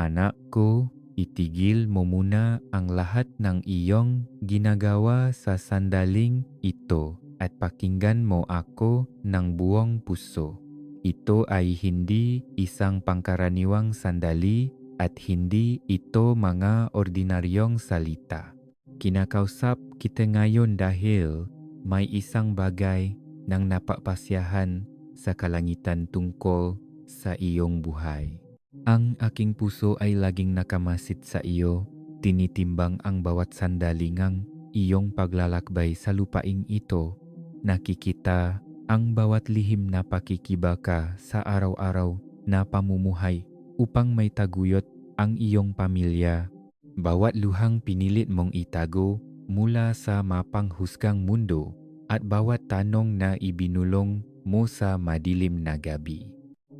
Anakku, itigil mo muna ang lahat ng iyong ginagawa sa sandaling ito at pakinggan mo ako ng buong puso. Ito ay hindi isang pangkaraniwang sandali at hindi ito mga ordinaryong salita. Kinakausap kita ngayon dahil may isang bagay nang napapasyahan sa kalangitan tungkol sa iyong buhay. Ang aking puso ay laging nakamasid sa iyo, tinitimbang ang bawat sandali ngang iyong paglalakbay sa lupaing ito. Nakikita ang bawat lihim na pakikibaka sa araw-araw na pamumuhay upang may taguyod ang iyong pamilya. Bawat luhang pinilit mong itago mula sa mapanghusgang mundo at bawat tanong na ibinulong mo sa madilim na gabi.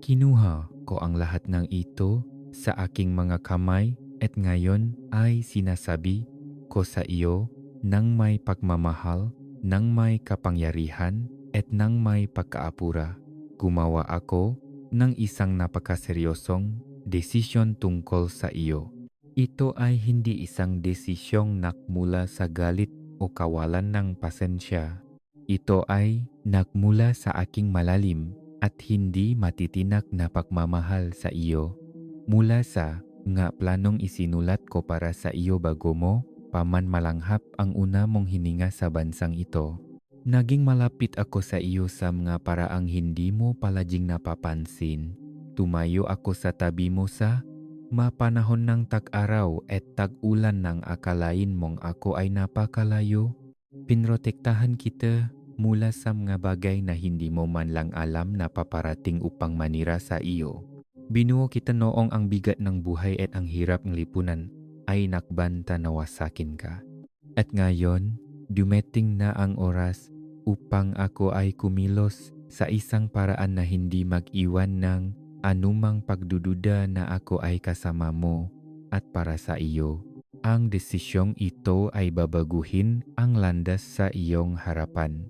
Kinuha ko ang lahat ng ito sa aking mga kamay at ngayon ay sinasabi ko sa iyo nang may pagmamahal, nang may kapangyarihan at nang may pagkaapura. Gumawa ako ng isang napakaseryosong desisyon tungkol sa iyo. Ito ay hindi isang desisyong nakmula sa galit o kawalan ng pasensya. Ito ay nakmula sa aking malalim at hindi matitinak na pagmamahal sa iyo. Mula sa nga planong isinulat ko para sa iyo bago mo paman malanghap ang una mong hininga sa bansang ito. Naging malapit ako sa iyo sa mga paraang hindi mo palaging napapansin. Tumayo ako sa tabi mo sa mapanahon ng tag-araw at tag-ulan nang akalain mong ako ay napakalayo. Pinrotektahan kita mula sa mga bagay na hindi mo man lang alam na paparating upang manira sa iyo. Binuo kita noong ang bigat ng buhay at ang hirap ng lipunan ay nakbanta na wasakin ka. At ngayon, dumating na ang oras upang ako ay kumilos sa isang paraan na hindi mag-iwan ng anumang pagdududa na ako ay kasama mo at para sa iyo. Ang desisyong ito ay babaguhin ang landas sa iyong harapan.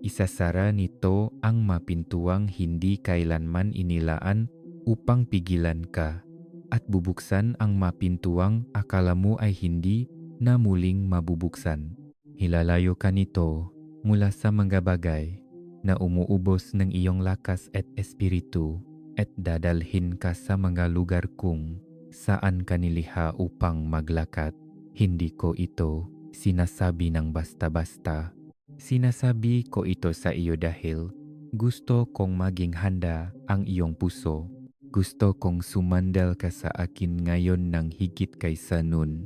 Isasara nito ang mapintuang hindi kailanman inilaan upang pigilan ka at bubuksan ang mapintuang akala mo ay hindi na muling mabubuksan. Hilalayo ka nito mula sa mga bagay na umuubos ng iyong lakas at espiritu at dadalhin ka sa mga lugar kung saan ka niliha upang maglakad. Hindi ko ito sinasabi ng basta-basta. Sinasabi ko ito sa iyo dahil gusto kong maging handa ang iyong puso. Gusto kong sumandal ka sa akin ngayon ng higit kaysa nun,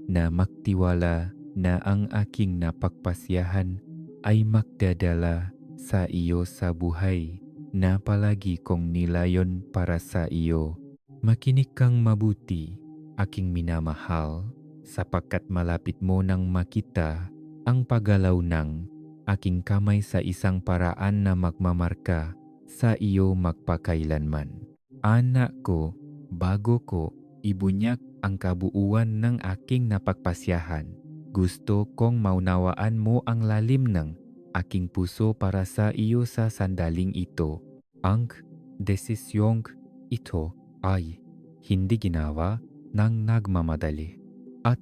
na magtiwala na ang aking napagpasyahan ay magdadala sa iyo sa buhay na palagi kong nilayon para sa iyo. Makinig kang mabuti, aking minamahal, sapagkat malapit mo nang makita ang paggalaw ng aking kamay sa isang paraan na magmamarka sa iyo magpakailanman. Anak ko, bago ko ibunyak ang kabuuan ng aking napagpasyahan, gusto kong maunawaan mo ang lalim ng aking puso para sa iyo sa sandaling ito. Ang desisyong ito ay hindi ginawa ng nagmamadali at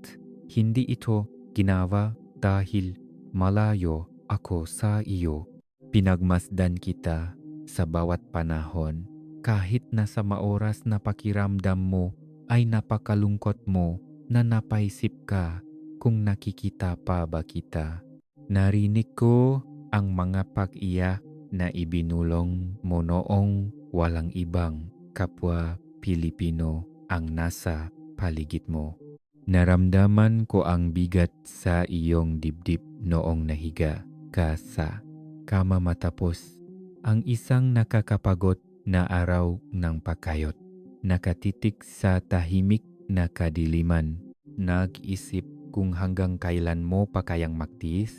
hindi ito ginawa dahil malayo ako sa iyo. Pinagmasdan kita sa bawat panahon kahit na sa maoras na pakiramdam mo ay napakalungkot mo na napaisip ka kung nakikita pa ba kita. Narinig ko ang mga pag-iyak na ibinulong mo noong walang ibang kapwa Pilipino ang nasa paligid mo. Naramdaman ko ang bigat sa iyong dibdib noong nahiga ka sa kama matapos ang isang nakakapagod na araw ng pagkayot. Nakatitik sa tahimik na kadiliman. Nag-isip kung hanggang kailan mo pa kayang magtiis.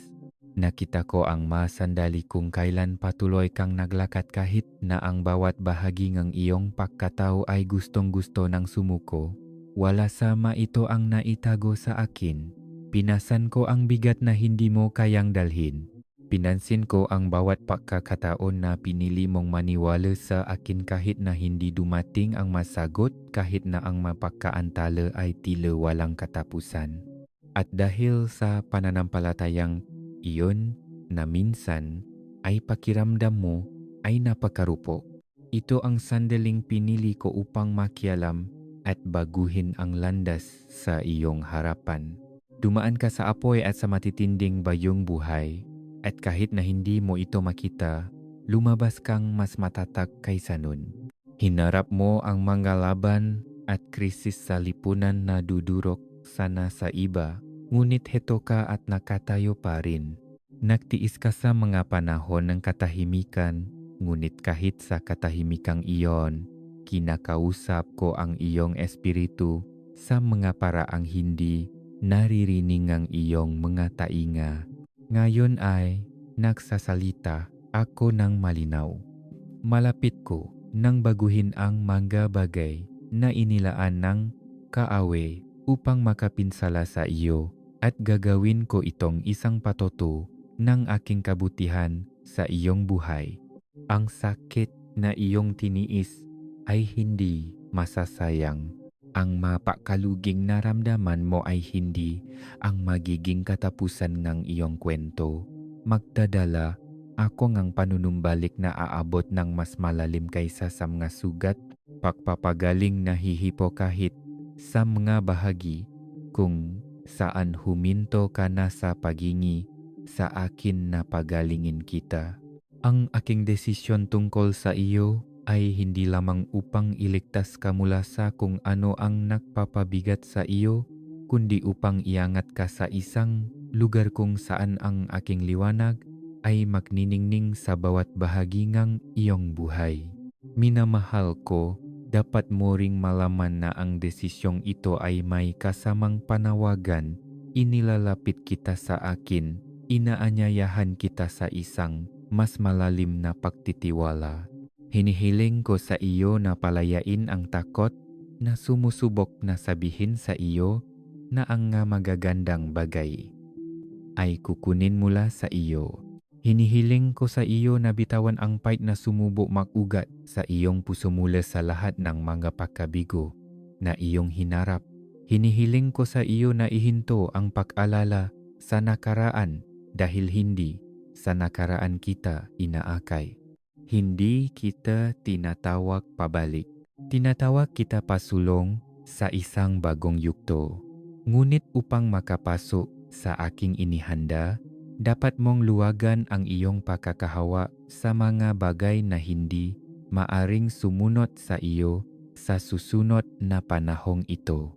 Nakita ko ang masandali kung kailan patuloy kang naglakad kahit na ang bawat bahagi ng iyong pagkatao ay gustong-gusto ng sumuko. Wala sama ito ang naitago sa akin. Pinasan ko ang bigat na hindi mo kayang dalhin. Pinansin ko ang bawat pagkakataon na pinili mong maniwala sa akin kahit na hindi dumating ang masagot, kahit na ang mapagkaantala ay tila walang katapusan. At dahil sa pananampalatayang iyon na minsan ay pakiramdam mo ay napakarupo. Ito ang sandaling pinili ko upang makialam at baguhin ang landas sa iyong harapan. Dumaan ka sa apoy at sa matitinding bayong buhay. At kahit na hindi mo ito makita, lumabas kang mas matatag kaysa nun. Hinarap mo ang mga laban at krisis sa lipunan na dudurok sana sa iba, ngunit heto ka at nakatayo pa rin. Nagtiis ka sa mga panahon ng katahimikan, ngunit kahit sa katahimikang iyon, kinakausap ko ang iyong espiritu sa mga paraang hindi naririnig ang iyong mga tainga. Ngayon ay nagsasalita ako ng malinaw. Malapit ko nang baguhin ang mga bagay na inilaan ng kaawe upang makapinsala sa iyo at gagawin ko itong isang patuto ng aking kabutihan sa iyong buhay. Ang sakit na iyong tiniis ay hindi masasayang. Ang mapakaluging naramdaman mo ay hindi ang magiging katapusan ng iyong kwento. Magdadala ako ngang panunumbalik na aabot ng mas malalim kaysa sa mga sugat, pagpapagaling na hihipo kahit sa mga bahagi kung saan huminto ka na sa pagingi sa akin na pagalingin kita. Ang aking desisyon tungkol sa iyo ay hindi lamang upang iligtas ka mula sa kung ano ang nagpapabigat sa iyo, kundi upang iangat ka sa isang lugar kung saan ang aking liwanag ay magniningning sa bawat bahagi ng iyong buhay. Minamahal ko, dapat mo ring malaman na ang desisyong ito ay may kasamang panawagan. Inilalapit kita sa akin, inaanyayahan kita sa isang mas malalim na pagtitiwala. Hinihiling ko sa iyo na palayain ang takot na sumusubok na sabihin sa iyo na ang magagandang bagay ay kukunin mula sa iyo. Hinihiling ko sa iyo na bitawan ang pait na sumubo mag-ugat sa iyong puso mula sa lahat ng mga pagkabigo na iyong hinarap. Hinihiling ko sa iyo na ihinto ang pag-alala sa nakaraan dahil hindi sa nakaraan kita inaakay. Hindi kita tinatawag pabalik. Tinatawag kita pasulong sa isang bagong yugto. Ngunit upang makapasok sa aking inihanda, dapat mong luwagan ang iyong pagkakahawa sa mga bagay na hindi maaring sumunod sa iyo sa susunod na panahong ito.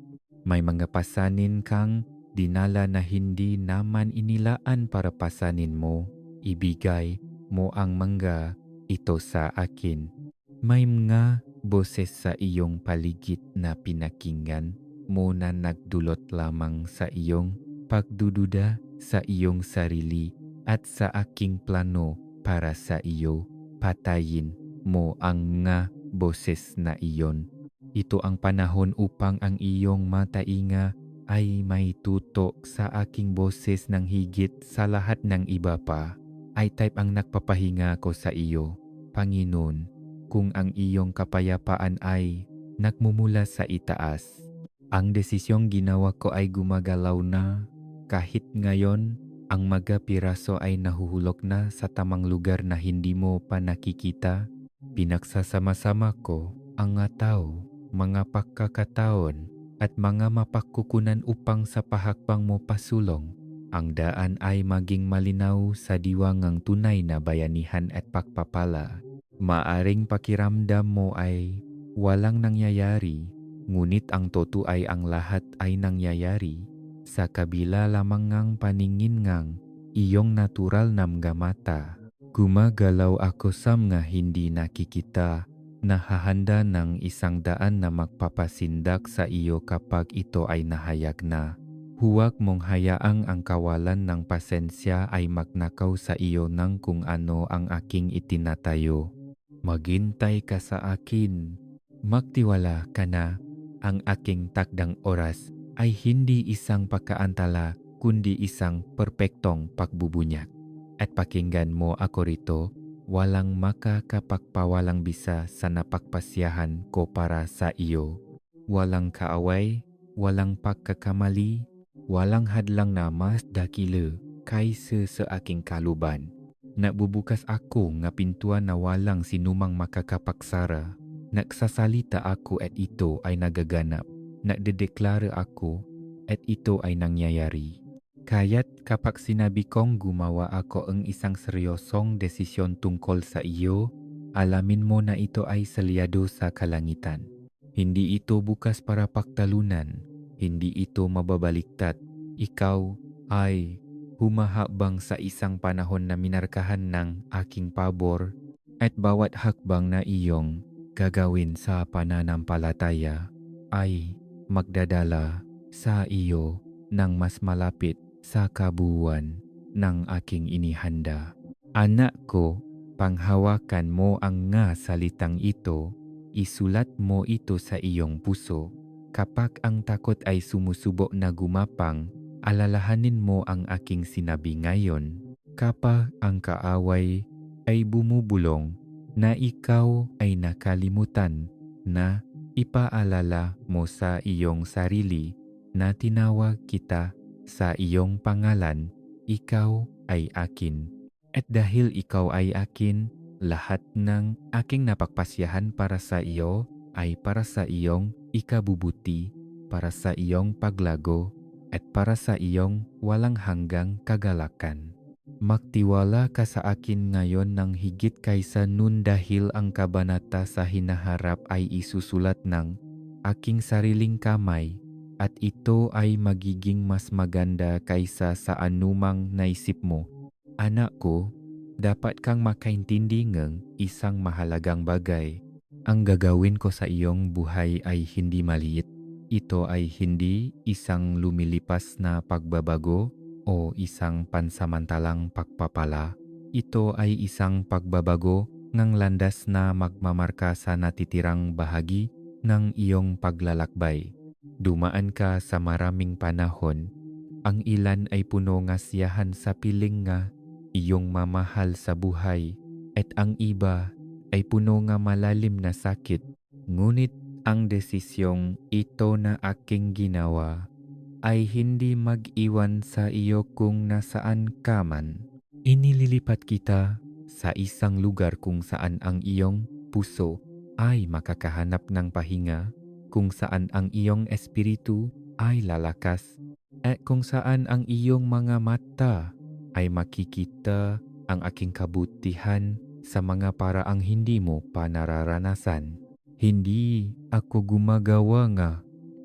May mga pasanin kang dinala na hindi naman inilaan para pasanin mo. Ibigay mo ang mga ito sa akin. May mga boses sa iyong paligid na pinakinggan mo na nagdulot lamang sa iyong pagdududa sa iyong sarili at sa aking plano para sa iyo. Patayin mo ang mga boses na iyon. Ito ang panahon upang ang iyong matainga ay may tutok sa aking boses ng higit sa lahat ng iba pa. Ay type ang nagpapahinga ko sa iyo, Panginoon, kung ang iyong kapayapaan ay nagmumula sa itaas. Ang desisyong ginawa ko ay gumagalaw na kahit ngayon ang mga piraso ay nahuhulog na sa tamang lugar na hindi mo pa nakikita. Pinagsasama-sama ko ang mga tao, mga pagkakataon at mga mapagkukunan upang sa pahakbang mo pasulong. Ang daan ay maging malinaw sa diwangang tunay na bayanihan at pagpapala. Maaring pakiramdam mo ay walang nangyayari, ngunit ang totoo ay ang lahat ay nangyayari sa kabila lamang ng paningin ng iyong natural na mga mata. Gumagalaw ako sa mga hindi nakikita, nahahanda ng 100 na magpapasindak sa iyo kapag ito ay nahayag na. Huwag mong hayaang ang kawalan ng pasensya ay magnakaw sa iyo ng kung ano ang aking itinatayo. Maghintay ka sa akin. Magtiwala ka na ang aking takdang oras ay hindi isang pagkaantala kundi isang perpektong pagbubunyag. at pakinggan mo ako rito, walang makakapagpawalang bisa sa napagpasyahan ko para sa iyo. Walang kaaway, walang pagkakamali, walang hadlang na mas dakila kaysa sa aking kaluban. Nagbubukas ako nga pintuan na walang sinumang makakapaksara. Nagsasalita ako at ito ay nagaganap. Nagdedeklara ako at ito ay nangyayari. Kaya't kapag sinabi kong gumawa ako ang isang seryosong desisyon tungkol sa iyo, alamin mo na ito ay salyado sa kalangitan. Hindi ito bukas para pagtalunan, hindi ito mababaliktad. Ikaw ay humahabang sa isang panahon na minarkahan ng aking pabor at bawat hakbang na iyong gagawin sa pananampalataya ay magdadala sa iyo ng mas malapit sa kabuuan ng aking inihanda. Anak ko, panghawakan mo ang nga salitang ito, isulat mo ito sa iyong puso. Kapag ang takot ay sumusubok na gumapang, alalahanin mo ang aking sinabi ngayon. Kapag ang kaaway ay bumubulong, na ikaw ay nakalimutan na ipaalala mo sa iyong sarili na tinawag kita sa iyong pangalan, ikaw ay akin. At dahil ikaw ay akin, lahat ng aking napagpasyahan para sa iyo ay para sa iyong ikabubuti, para sa iyong paglago, at para sa iyong walang hanggang kagalakan. Magtiwala ka sa akin ngayon ng higit kaysa nun dahil ang kabanata sa hinaharap ay isusulat ng aking sariling kamay. At ito ay magiging mas maganda kaysa sa anumang naisip mo. Anak ko, dapat kang makaintindi ng isang mahalagang bagay. Ang gagawin ko sa iyong buhay ay hindi maliit. Ito ay hindi isang lumilipas na pagbabago o isang pansamantalang pagpapala. Ito ay isang pagbabago ng landas na magmamarka sa natitirang bahagi ng iyong paglalakbay. Dumaan ka sa maraming panahon, ang ilan ay puno nga siyahan sa piling nga iyong mamahal sa buhay at ang iba ay puno nga malalim na sakit. Ngunit ang desisyong ito na aking ginawa ay hindi mag-iwan sa iyo kung nasaan ka man. Inililipat kita sa isang lugar kung saan ang iyong puso ay makakahanap ng pahinga, kung saan ang iyong espiritu ay lalakas, at kung saan ang iyong mga mata ay makikita ang aking kabutihan sa mga paraang hindi mo pa nararanasan. Hindi ako gumagawa nga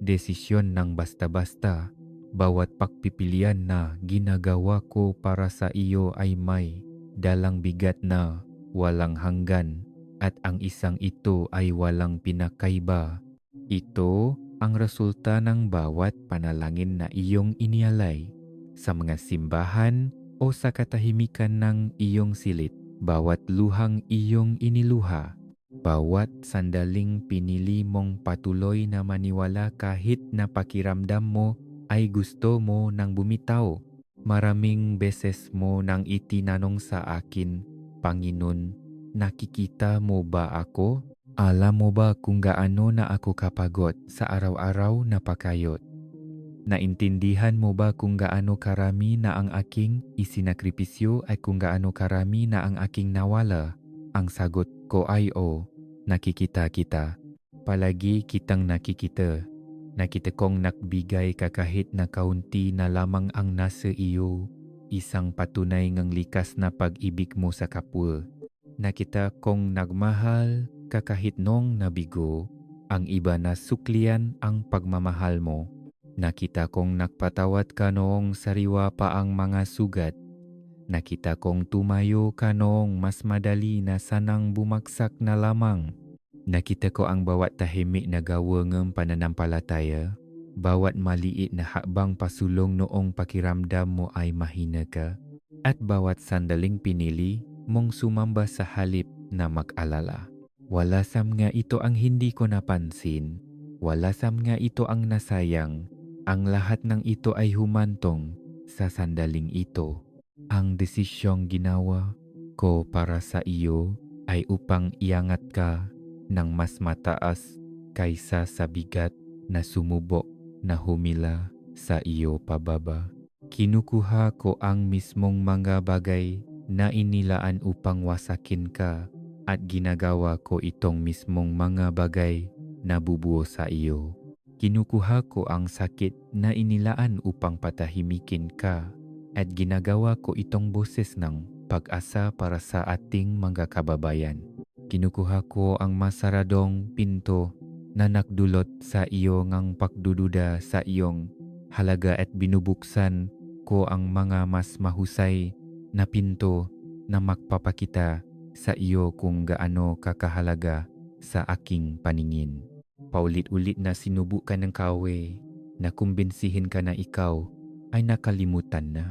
desisyon ng basta-basta. Bawat pagpipilian na ginagawa ko para sa iyo ay may dalang bigat na walang hanggan, at ang isang ito ay walang pinakaiba. Ito ang resulta ng bawat panalangin na iyong inialay sa mga simbahan o sa katahimikan ng iyong silid, bawat luhang iyong iniluha, bawat sandaling pinili mong patuloy na maniwala kahit na pakiramdam mo ay gusto mo nang bumitaw. Maraming beses mo nang itinanong sa akin, Panginoon, nakikita mo ba ako? Alam mo ba kung gaano na ako kapagod sa araw-araw na pakayot? Naintindihan mo ba kung gaano karami na ang aking isinakripisyo at kung gaano karami na ang aking nawala? Ang sagot ko ay nakikita kita. Palagi kitang nakikita. Nakita kong nakbigay ka kahit na kaunti na lamang ang nasa iyo. Isang patunay ng likas na pag-ibig mo sa kapwa. Nakita kong nagmahal ka kahit nung nabigo, ang iba na suklian ang pagmamahal mo. Nakita kong nagpatawad ka noong sariwa pa ang mga sugat. Nakita kong tumayo ka noong mas madali na sanang bumagsak na lamang. Nakita ko ang bawat tahimik na gawa ng pananampalataya, bawat maliit na hakbang pasulong noong pakiramdam mo ay mahina ka, at bawat sandaling pinili mong sumamba sa halip na mag-alala. Walasam nga ito ang hindi ko napansin. Walasam nga ito ang nasayang. Ang lahat ng ito ay humantong sa sandaling ito. Ang desisyong ginawa ko para sa iyo ay upang iangat ka ng mas mataas kaysa sa bigat na sumubok na humila sa iyo pababa. Kinukuha ko ang mismong mga bagay na inilaan upang wasakin ka at ginagawa ko itong mismong mga bagay na bubuo sa iyo. Kinukuha ko ang sakit na inilaan upang patahimikin ka at ginagawa ko itong boses ng pag-asa para sa ating mga kababayan. Kinukuha ko ang masaradong pinto na nakdulot sa iyo ngang pagdududa sa iyong halaga at binubuksan ko ang mga mas mahusay na pinto na magpapakita sa iyo kung gaano kakahalaga sa aking paningin. Paulit-ulit na sinubukan ng kawe na kumbinsihin ka na ikaw ay nakalimutan na.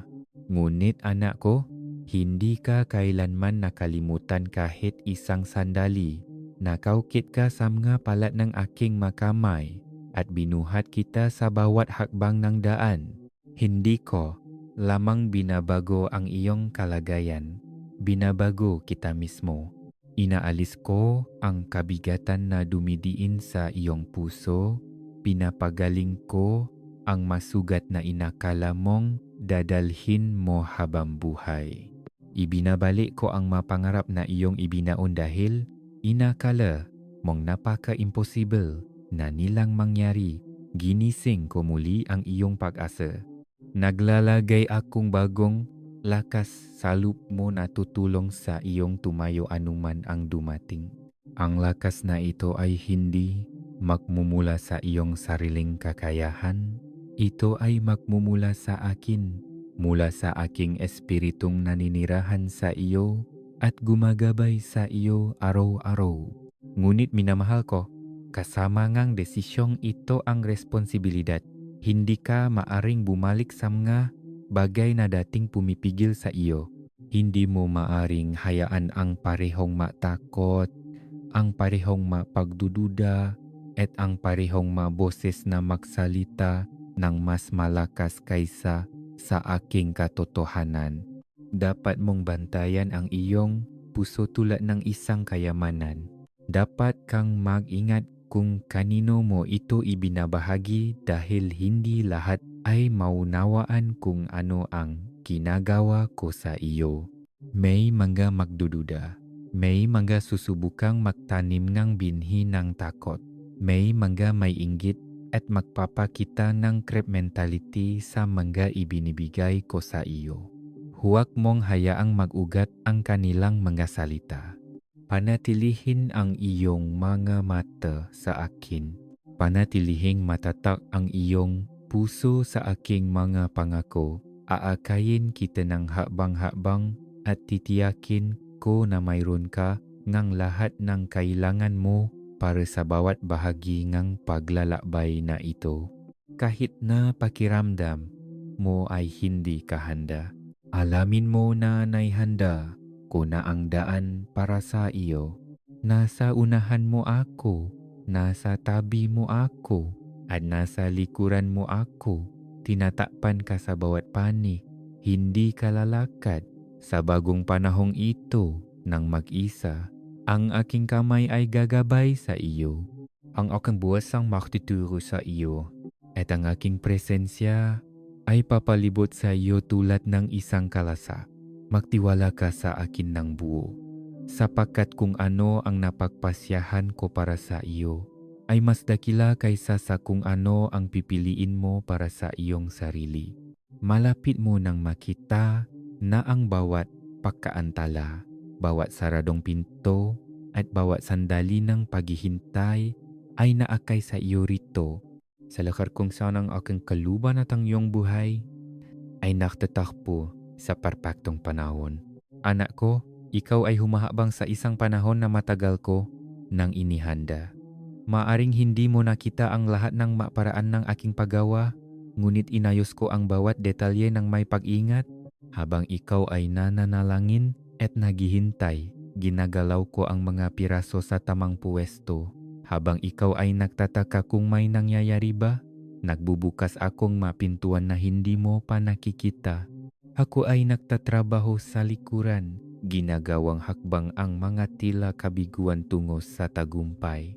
Ngunit anak ko, hindi ka kailanman nakalimutan kahit isang sandali. Nakaukit ka sa mga palat ng aking makamay at binuhat kita sa bawat hakbang ng daan. Hindi ko lamang binabago ang iyong kalagayan, binabago kita mismo. Inaalis ko ang kabigatan na dumidiin sa iyong puso, pinapagaling ko ang masugat na inakala mong dadalhin mo habang buhay. Ibinabalik ko ang mapangarap na iyong ibinaon dahil inakala mong napaka-imposible na nilang mangyari. Ginising ko muli ang iyong pag-asa. Naglalagay akong bagong lakas sa loob mo na tutulong sa iyong tumayo anuman ang dumating. Ang lakas na ito ay hindi magmumula sa iyong sariling kakayahan. Ito ay magmumula sa akin, mula sa aking espiritong naninirahan sa iyo at gumagabay sa iyo araw-araw. Ngunit minamahal ko, kasama ngang desisyong ito ang responsibilidad. Hindi ka maaring bumalik sa mga bagay na dating pumipigil sa iyo. Hindi mo maaring hayaan ang parehong matakot, ang parehong mapagdududa, at ang parehong maboses na magsalita ng mas malakas kaysa sa aking katotohanan. Dapat mong bantayan ang iyong puso tulad ng isang kayamanan. Dapat kang mag-ingat kung kanino mo ito ibinabahagi dahil hindi lahat ay maunawaan kung ano ang ginagawa ko sa iyo. May mga magdududa. May mga susubukang magtanim ng binhi ng takot. May mga may inggit at magpapakita ng crab mentality sa mga ibinibigay ko sa iyo. Huwag mong hayaang mag-ugat ang kanilang mga salita. Panatilihin ang iyong mga mata sa akin. Panatilihing matatak ang iyong puso sa aking mga pangako. Aakayin kita ng hakbang-hakbang at titiyakin ko na mayroon ka ngang lahat ng kailangan mo para sa bawat bahagi ng paglalakbay na ito. Kahit na pakiramdam mo ay hindi kahanda, alamin mo na naihanda ko na ang daan para sa iyo. Nasa unahan mo ako, nasa tabi mo ako, at nasa likuran mo ako. Tinatakpan ka sa bawat panig, hindi ka lalakad sa bagong panahong ito ng mag-isa. Ang aking kamay ay gagabay sa iyo. Ang aking buwas ang makituturo sa iyo. At ang aking presensya ay papalibot sa iyo tulad ng isang kalasa. Magtiwala ka sa akin ng buo. Sapagkat kung ano ang napagpasyahan ko para sa iyo, ay mas dakila kaysa sa kung ano ang pipiliin mo para sa iyong sarili. Malapit mo nang makita na ang bawat pagkaantala, bawat saradong pinto, at bawat sandali ng paghihintay ay naakay sa iyo rito. Sa lakar kung saan ang aking kaluban at ang iyong buhay ay naktatakpo sa perpektong panahon. Anak ko, ikaw ay humahabang sa isang panahon na matagal ko nang inihanda. Maaring hindi mo nakita ang lahat ng paraan ng aking paggawa, ngunit inayos ko ang bawat detalye ng may pag-ingat. Habang ikaw ay nananalangin at naghihintay, ginagalaw ko ang mga piraso sa tamang puwesto. Habang ikaw ay nagtataka kung may nangyayari ba, nagbubukas akong mapintuan na hindi mo pa nakikita. Ako ay nagtatrabaho sa likuran, ginagawang hakbang ang mga tila kabiguan tungo sa tagumpay.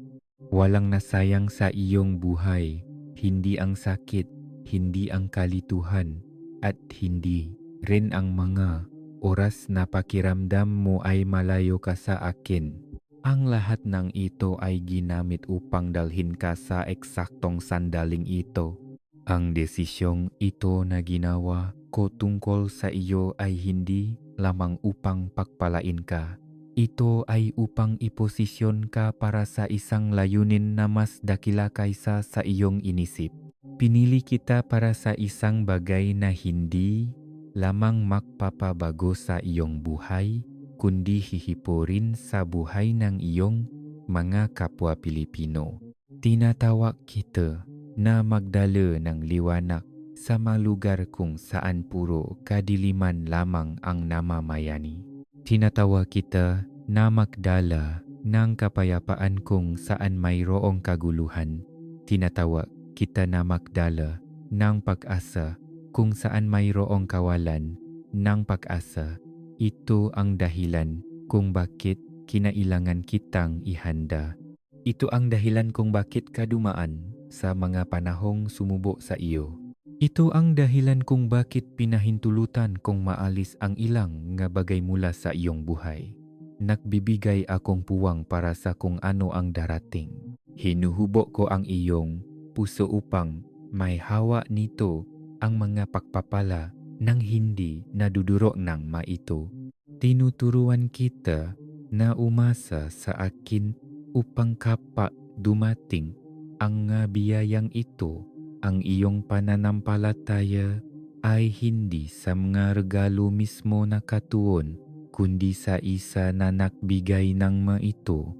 Walang nasayang sa iyong buhay, hindi ang sakit, hindi ang kalituhan, at hindi rin ang mga oras na pakiramdam mo ay malayo ka sa akin. Ang lahat ng ito ay ginamit upang dalhin ka sa eksaktong sandaling ito. Ang desisyong ito na ginawa ko tungkol sa iyo ay hindi lamang upang pagpalain ka. Ito ay upang iposisyon ka para sa isang layunin na mas dakila kaysa sa iyong inisip. Pinili kita para sa isang bagay na hindi lamang magpapabago sa iyong buhay, kundi hihipurin sa buhay ng iyong mga kapwa Pilipino. Tinatawag kita na magdala ng liwanag sa mga lugar kung saan puro kadiliman lamang ang namamayani. Tinatawag kita na magdala ng kapayapaan kung saan mayroong kaguluhan. Tinatawag kita na magdala ng pag-asa kung saan mayroong kawalan ng pag-asa. Ito ang dahilan kung bakit kinailangan kitang ihanda. Ito ang dahilan kung bakit ka dumaan sa mga panahong sumubo sa iyo. Ito ang dahilan kung bakit pinahintulutan kong maalis ang ilang nga bagay mula sa iyong buhay. Nagbibigay akong puwang para sa kung ano ang darating. Hinuhubo ko ang iyong puso upang may hawa nito ang mga pagpapala nang hindi naduduro ng maito. Tinuturuan kita na umasa sa akin upang kapag dumating ang biyayang ito, ang iyong pananampalataya ay hindi sa mga regalo mismo na katuon, kundi sa isa na nagbigay ng maito.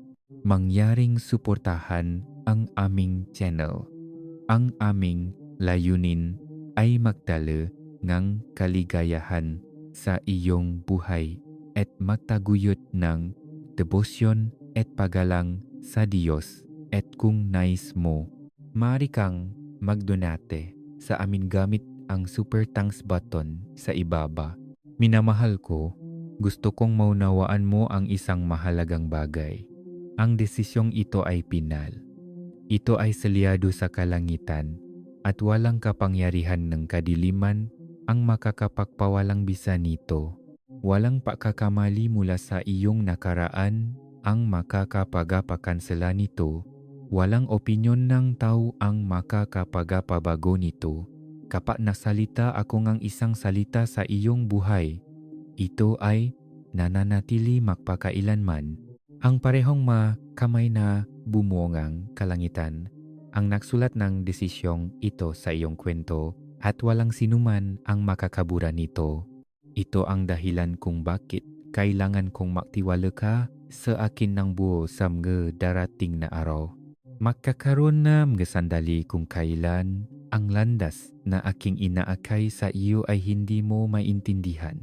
Mangyaring suportahan ang aming channel. Ang aming layunin ay magdala ng kaligayahan sa iyong buhay at magtaguyod ng debosyon at pagalang sa Diyos. At kung nais mo, maaari kang magdonate sa amin gamit ang super thanks button sa ibaba. Minamahal ko, gusto kong maunawaan mo ang isang mahalagang bagay. Ang desisyong ito ay pinal. Ito ay selyado sa kalangitan at walang kapangyarihan ng kadiliman ang makakapagpawalang bisa nito. Walang pagkakamali mula sa iyong nakaraan ang makakapagapakansela nito. Walang opinyon ng tao ang makakapagapabago nito. Kapag nasalita ako ng isang salita sa iyong buhay, ito ay nananatili magpakailanman. Ang parehong kamay na bumuongang kalangitan ang nagsulat ng desisyong ito sa iyong kwento at walang sinuman ang makakabura nito. Ito ang dahilan kung bakit kailangan kong magtiwala ka sa akin ng buo sa mga darating na araw. Magkakaroon na mga sandali kung kailan ang landas na aking inaakay sa iyo ay hindi mo maintindihan.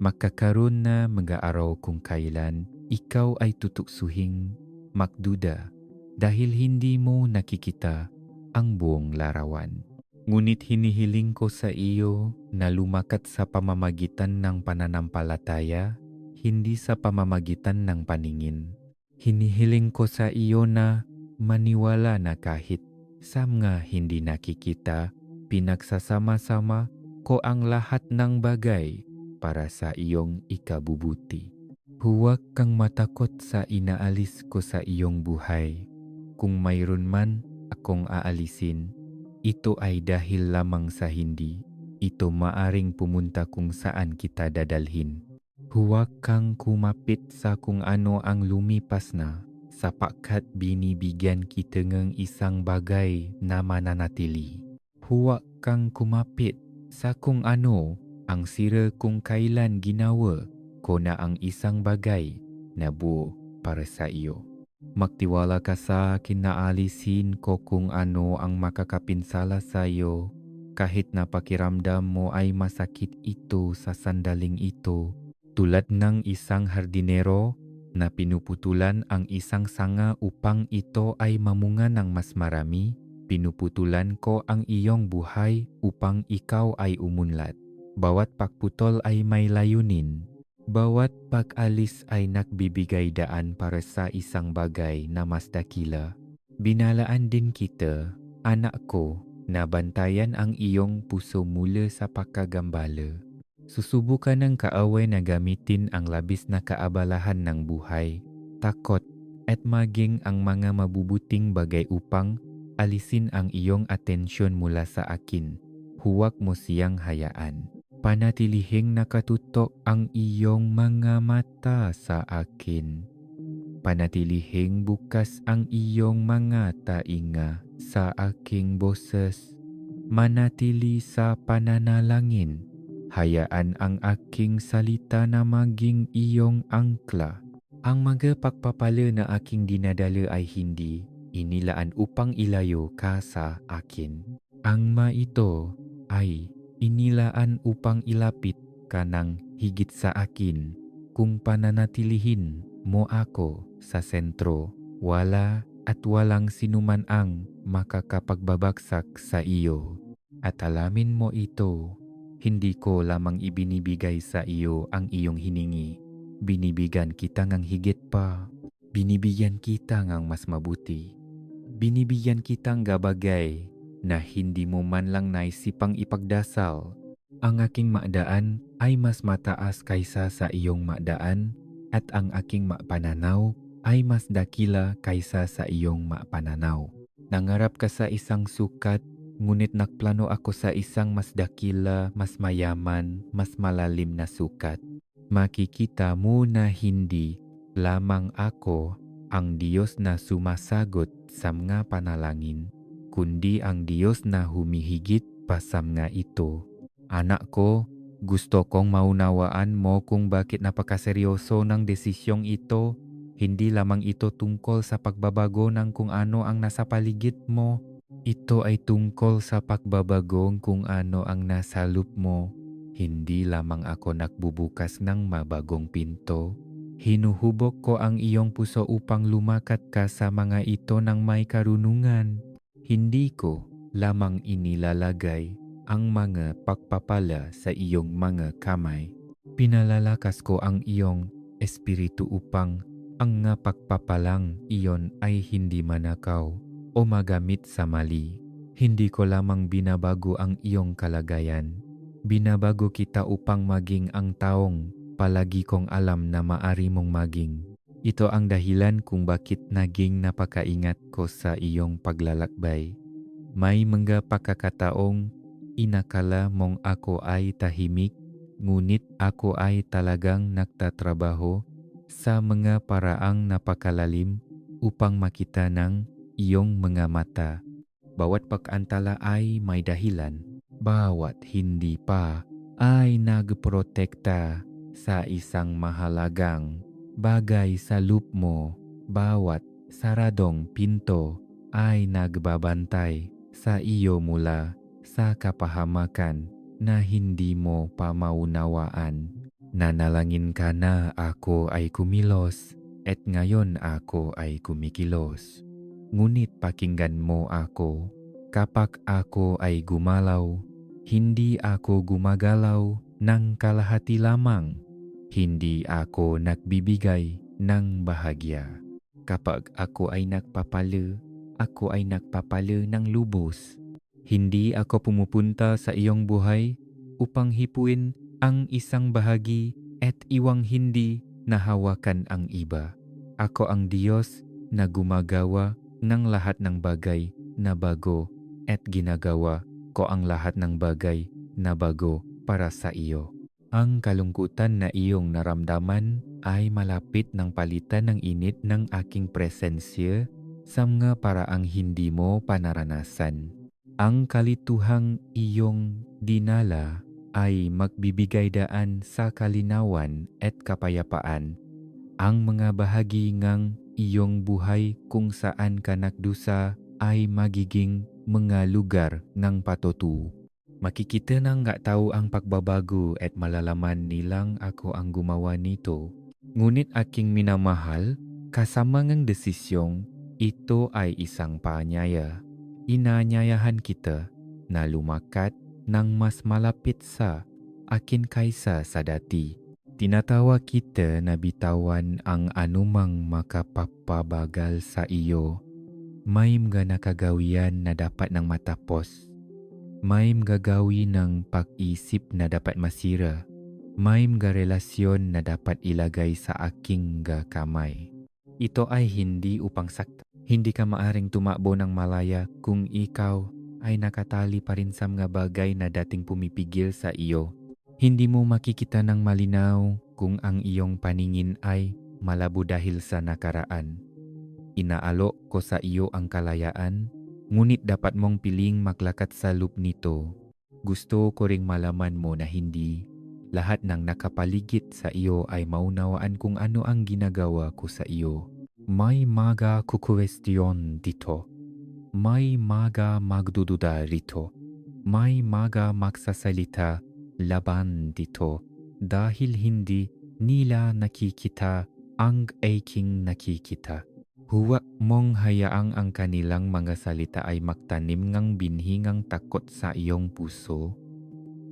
Magkakaroon na mga araw kung kailan ikaw ay tutuksuhing magduda dahil hindi mo nakikita ang buong larawan. Ngunit hinihiling ko sa iyo na lumakat sa pamamagitan ng pananampalataya, hindi sa pamamagitan ng paningin. Hinihiling ko sa iyo na maniwala na kahit sa mga hindi nakikita, pinagsasama-sama ko ang lahat ng bagay para sa iyong ikabubuti. Huwag kang matakot sa inaalis ko sa iyong buhay. Kung mayroon man akong aalisin, ito ay dahil lamang sa hindi. Ito maaring pumunta kung saan kita dadalhin. Huwag kang kumapit sa kung ano ang lumipas na, sapagkat binibigyan kita ng isang bagay na mananatili. Huwag kang kumapit sa kung ano ang sira kung kailan ginawa ko na ang isang bagay na buo para sa iyo. Magtiwala ka sa akin na alisin ko kung ano ang makakapinsala sa iyo kahit na pakiramdam mo ay masakit ito sa sandaling ito. Tulad ng isang hardinero na pinuputulan ang isang sanga upang ito ay mamunga ng mas marami, pinuputulan ko ang iyong buhay upang ikaw ay umunlad. Bawat pagputol ay may layunin. Bawat pag-alis ay nagbibigay daan para sa isang bagay na mas dakila. Binalaan din kita, anak ko, na bantayan ang iyong puso mula sa pagkagambala. Susubukan ng kaaway na gamitin ang labis na kaabalahan ng buhay, takot, at maging ang mga mabubuting bagay upang alisin ang iyong atensyon mula sa akin. Huwag mo siyang hayaan. Panatilihing nakatutok ang iyong mga mata sa akin. Panatilihing bukas ang iyong mga tainga sa aking boses. Manatili sa pananalangin. Hayaan ang aking salita na maging iyong angkla. Ang mga pagpapala na aking dinadala ay hindi inilaan upang ilayo ka sa akin. Ang maito ay inilaan upang ilapit ka ng higit sa akin. Kung pananatilihin mo ako sa sentro, wala at walang sinuman ang makakapagbabagsak sa iyo. At alamin mo ito, hindi ko lamang ibinibigay sa iyo ang iyong hiningi. Binibigyan kita ng higit pa. Binibigyan kita ng mas mabuti. Binibigyan kita ng gabagay na hindi mo man lang naisipang ipagdasal. Ang aking makdaan ay mas mataas kaysa sa iyong makdaan at ang aking mapananaw ay mas dakila kaysa sa iyong mapananaw. Nangarap ka sa isang sukat, ngunit nagplano ako sa isang mas dakila, mas mayaman, mas malalim na sukat. Makikita mo na hindi lamang ako ang Diyos na sumasagot sa mga panalangin, kundi ang Diyos na humihigit pa sa mga ito. Anak ko, gusto kong maunawaan mo kung bakit napakaseryoso ng desisyong ito. Hindi lamang ito tungkol sa pagbabago ng kung ano ang nasa paligid mo. Ito ay tungkol sa pagbabago kung ano ang nasa loob mo. Hindi lamang ako nagbubukas ng mabagong pinto. Hinuhubog ko ang iyong puso upang lumakat ka sa mga ito ng may karunungan. Hindi ko lamang inilalagay ang mga pagpapala sa iyong mga kamay. Pinalalakas ko ang iyong espiritu upang ang nga pagpapalang iyon ay hindi manakaw o magamit sa mali. Hindi ko lamang binabago ang iyong kalagayan. Binabago kita upang maging ang taong palagi kong alam na maari mong maging. Ito ang dahilan kung bakit naging napakaingat ko sa iyong paglalakbay. May mga pagkakataong inakala mong ako ay tahimik, ngunit ako ay talagang nagtatrabaho sa mga paraang napakalalim upang makita ng iyong mga mata. Bawat pag-antala ay may dahilan. Bawat hindi pa ay nagprotekta sa isang mahalagang bagay sa loob mo. Bawat saradong pinto ay nagbabantay sa iyo mula sa kapahamakan na hindi mo pa maunawaan. Nanalangin ka na ako ay kumilos at ngayon ako ay kumikilos. Ngunit pakinggan mo ako kapag ako ay gumalaw. Hindi ako gumagalaw ng kalahati lamang. Hindi ako nagbibigay ng bahagya. Kapag ako ay nagpapala ng lubos. Hindi ako pumupunta sa iyong buhay upang hipuin ang isang bahagi at iwang hindi nahawakan ang iba. Ako ang Diyos na gumagawa ng lahat ng bagay na bago at ginagawa ko ang lahat ng bagay na bago para sa iyo. Ang kalungkutan na iyong naramdaman ay malapit ng palitan ng init ng aking presensya sa mga paraang hindi mo panaranasan. Ang kalituhang iyong dinala ay magbibigay daan sa kalinawan at kapayapaan. Ang mga bahagi ng iyong buhay kung saan ka nagdusa ay magiging mga lugar ng patutu. Makikita ng tao ang pagbabago at malalaman nilang ako ang gumawa nito. Ngunit aking minamahal, kasama ng desisyong ito ay isang paanyaya. Inaanyayahan kita na lumakat ng mas malapit sa akin kaysa sa dati. Tinatawa kita na bitawan ang anumang makapapabagal sa iyo. May mga nakagawian na dapat nang matapos. May mga gawi ng pag-isip na dapat masira. May mga relasyon na dapat ilagay sa aking kamay. Ito ay hindi upang sakta. Hindi ka maaring tumakbo ng malaya kung ikaw ay nakatali pa rin sa mga bagay na dating pumipigil sa iyo. Hindi mo makikita ng malinaw kung ang iyong paningin ay malabo dahil sa nakaraan. Inaalok ko sa iyo ang kalayaan, ngunit dapat mong piling maglakad sa loop nito. Gusto ko ring malaman mo na hindi lahat ng nakapaligid sa iyo ay maunawaan kung ano ang ginagawa ko sa iyo. May mga kukwestiyon dito. May mga magdududa rito. May mga magsasalita laban dito dahil hindi nila nakikita ang aking nakikita. Huwag mong hayaang ang kanilang mga salita ay magtanim ng binhingang takot sa iyong puso.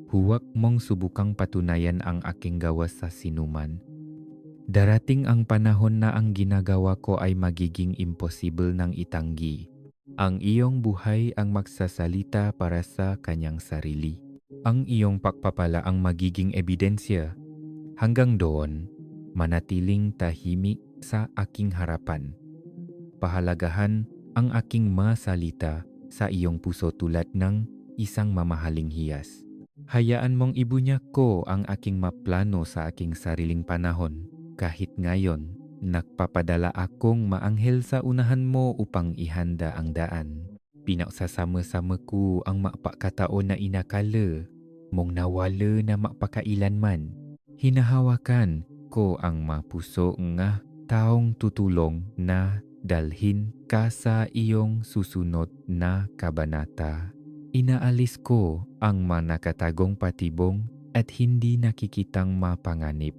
Huwag mong subukang patunayan ang aking gawa sa sinuman. Darating ang panahon na ang ginagawa ko ay magiging imposible ng itanggi. Ang iyong buhay ang magsasalita para sa kanyang sarili. Ang iyong pagpapala ang magiging ebidensya. Hanggang doon, manatiling tahimik sa aking harapan. Pahalagahan ang aking masalita sa iyong puso tulad ng isang mamahaling hiyas. Hayaan mong ibunyag ko ang aking maplano sa aking sariling panahon. Kahit ngayon, nagpapadala akong maanghel sa unahan mo upang ihanda ang daan. Pinagsasama-sama ko ang mapakataon na inakala mong nawala na mapakailanman. Hinahawakan ko ang mapuso nga taong tutulong na dalhin ka sa iyong susunod na kabanata. Inaalis ko ang manakatagong patibong at hindi nakikitang mapanganib.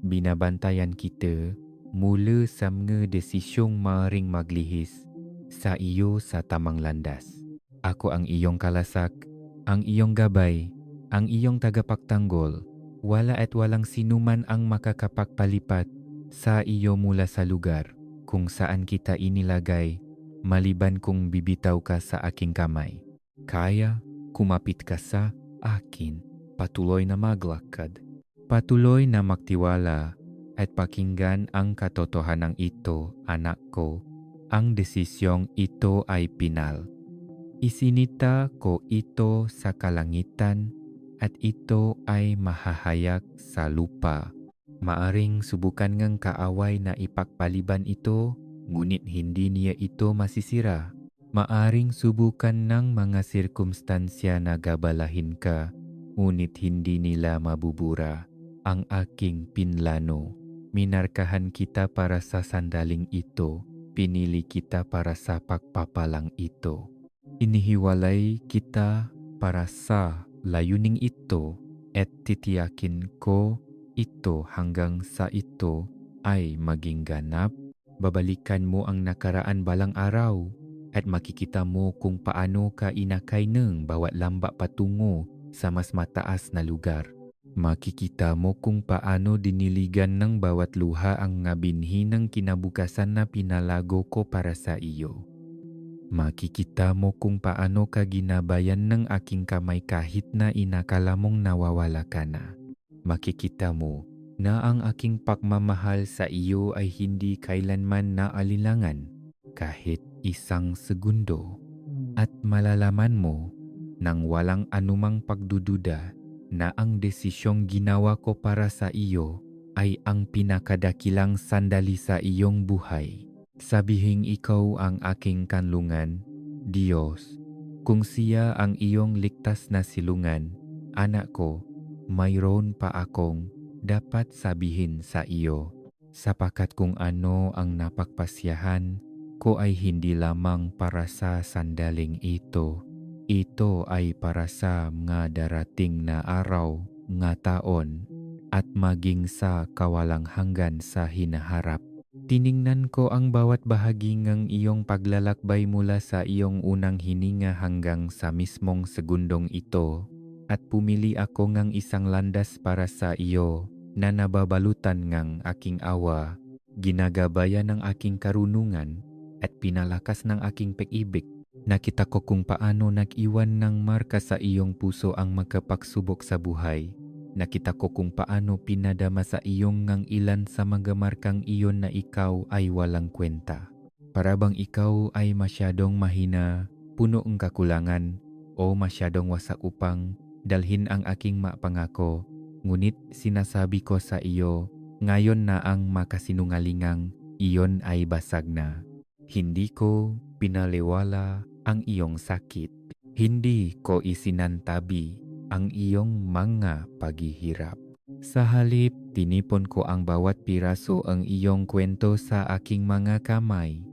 Binabantayan kita mula sa mga desisyong maaaring maglihis sa iyo sa tamang landas. Ako ang iyong kalasak, ang iyong gabay, ang iyong tagapagtanggol. Wala at walang sinuman ang makakapagpalipat sa iyo mula sa lugar kung saan kita inilagay maliban kung bibitaw ka sa aking kamay. Kaya kumapit ka sa akin, patuloy na maglakad, patuloy na magtiwala at pakinggan ang katotohanan ito, anak ko. Ang desisyong ito ay pinal. Isinita ko ito sa kalangitan at ito ay mahahayak sa lupa. Maaring subukan ngang kaaway na ipagpaliban ito, ngunit hindi niya ito masisira. Maaring subukan ng mga sirkumstansya na gabalahin ka, ngunit hindi nila mabubura ang aking pinlano. Minarkahan kita para sa sandaling ito. Pinili kita para sa pagpapalang ito. Inihiwalay kita para sa layuning ito at titiyakin ko ito hanggang sa ito ay maging ganap. Babalikan mo ang nakaraan balang araw at makikita mo kung paano ka inakay ng bawat lamba patungo sa mas mataas na lugar. Makikita mo kung paano diniligan ng bawat luha ang binhi ng kinabukasan na pinalago ko para sa iyo. Makikita mo kung paano ka ginabayan ng aking kamay kahit na inakala mong nawawala ka na. Makikita mo na ang aking pagmamahal sa iyo ay hindi kailanman naalilangan kahit isang segundo. At malalaman mo nang walang anumang pagdududa na ang desisyong ginawa ko para sa iyo ay ang pinakadakilang sandali sa iyong buhay. Sabihing ikaw ang aking kanlungan, Diyos. Kung siya ang iyong ligtas na silungan, anak ko, mayroon pa akong dapat sabihin sa iyo. Sapagkat kung ano ang napagpasyahan ko ay hindi lamang para sa sandaling ito. Ito ay para sa mga darating na araw, nga taon, at maging sa kawalang hanggan sa hinaharap. Tiningnan ko ang bawat bahagi ng iyong paglalakbay mula sa iyong unang hininga hanggang sa mismong segundong ito. at pumili ako ngang isang landas para sa iyo na nababalutan ngang aking awa, ginagabayan ng aking karunungan at pinalakas ng aking pag-ibig. Nakita ko kung paano nag-iwan ng marka sa iyong puso ang magkapagsubok sa buhay. Nakita ko kung paano pinadama sa iyong ngang ilan sa mga markang iyon na ikaw ay walang kwenta. Para bang ikaw ay masyadong mahina, puno ang kakulangan, o masyadong wasak upang dalhin ang aking mapangako. Ngunit sinasabi ko sa iyo, ngayon na ang makasinungalingang iyon ay basag na. Hindi ko pinaliwala ang iyong sakit. Hindi ko isinantabi ang iyong mga paghihirap. Sa halip, tinipon ko ang bawat piraso ang iyong kwento sa aking mga kamay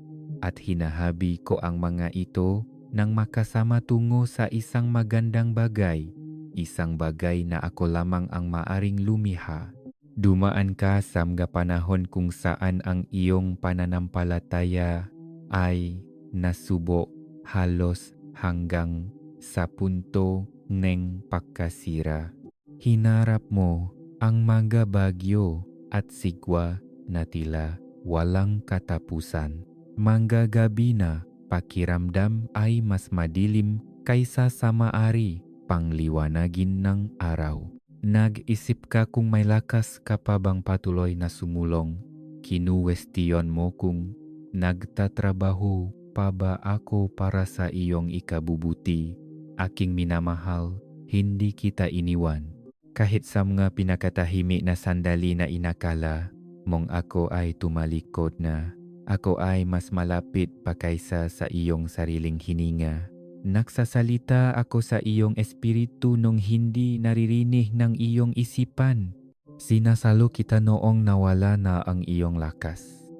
at hinahabi ko ang mga ito nang makasama tungo sa isang magandang bagay, isang bagay na ako lamang ang maaring lumiha. Dumaan ka sa mga panahon kung saan ang iyong pananampalataya ay nasubo halos hanggang sa punto ng pagkasira. Hinarap mo ang mga bagyo at sigwa na tila walang katapusan. Mga gabi na pakiramdam ay mas madilim kaysa sa maari pangliwanagin ng araw. Nag-isip ka kung may lakas ka pa bang patuloy na sumulong. Kinuwestiyon mo kung nagtatrabaho pa ba ako para sa iyong ikabubuti. Aking minamahal, hindi kita iniwan. Kahit sa mga pinakatahimik na sandali na inakala mong ako ay tumalikod na, ako ay mas malapit pa kaysa sa iyong sariling hininga. Nagsasalita ako sa iyong espiritu nung hindi naririnig ng iyong isipan. Sinasalo kita noong nawala na ang iyong lakas.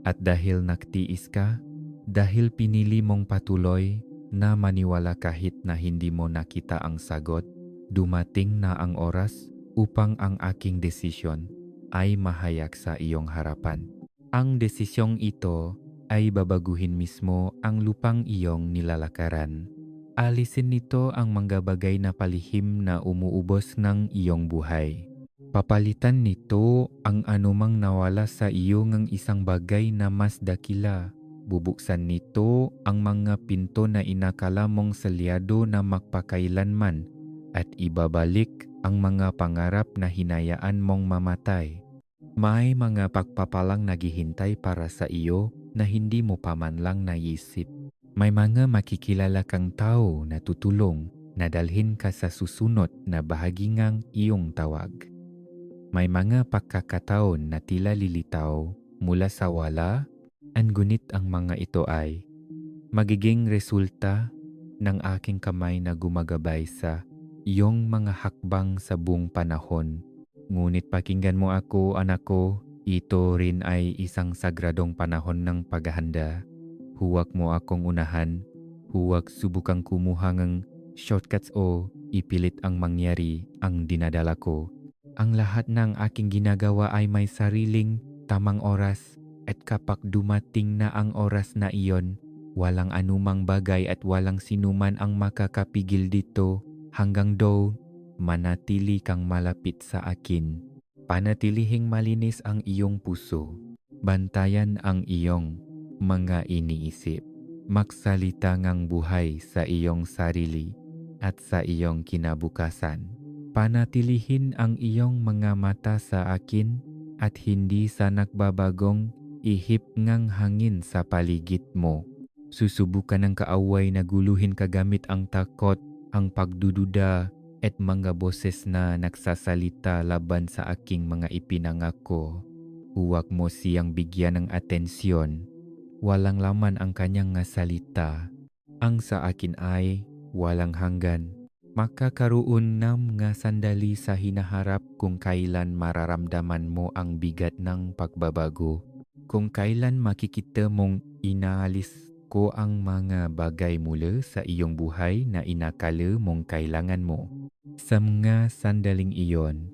At dahil nagtiis ka, dahil pinili mong patuloy na maniwala kahit na hindi mo nakita ang sagot, dumating na ang oras upang ang aking desisyon ay mahayag sa iyong harapan. Ang desisyong ito ay babaguhin mismo ang lupang iyong nilalakaran. Alisin nito ang mga bagay na palihim na umuubos ng iyong buhay. Papalitan nito ang anumang nawala sa iyo ng isang bagay na mas dakila. Bubuksan nito ang mga pinto na inakala mong selyado na magpakailanman at ibabalik ang mga pangarap na hinayaan mong mamatay. May mga pagpapalang naghihintay para sa iyo na hindi mo pa man lang naisip. May mga makikilala kang tao na tutulong na dalhin ka sa susunod na bahagingang iyong tawag. May mga pagkakataon na tila lilitaw mula sa wala, ngunit ang mga ito ay magiging resulta ng aking kamay na gumagabay sa iyong mga hakbang sa buong panahon. Ngunit pakinggan mo ako, anak ko, ito rin ay isang sagradong panahon ng paghahanda. Huwag mo akong unahan, huwag subukang kumuha ng shortcuts o ipilit ang mangyari ang dinadala ko. Ang lahat ng aking ginagawa ay may sariling tamang oras. At kapag dumating na ang oras na iyon, walang anumang bagay at walang sinuman ang makakapigil dito hanggang do manatili kang malapit sa akin. Panatilihing malinis ang iyong puso. Bantayan ang iyong mga iniisip. Magsalita ngang buhay sa iyong sarili at sa iyong kinabukasan. Panatilihin ang iyong mga mata sa akin at hindi sa nagbabagong ihip ngang hangin sa paligid mo. Susubukan ng kaaway na guluhin ka gamit ang takot, ang pagdududa at mga boses na nagsasalita laban sa aking mga ipinangako. Huwag mo siyang bigyan ng atensyon. Walang laman ang kanyang nga salita. Ang sa akin ay walang hanggan. Makakaroon ng mga sandali sa hinaharap kung kailan mararamdaman mo ang bigat ng pagbabago. Kung kailan makikita mong inaalis ko ang mga bagay mula sa iyong buhay na inakala mong kailangan mo. Sa mga sandaling iyon,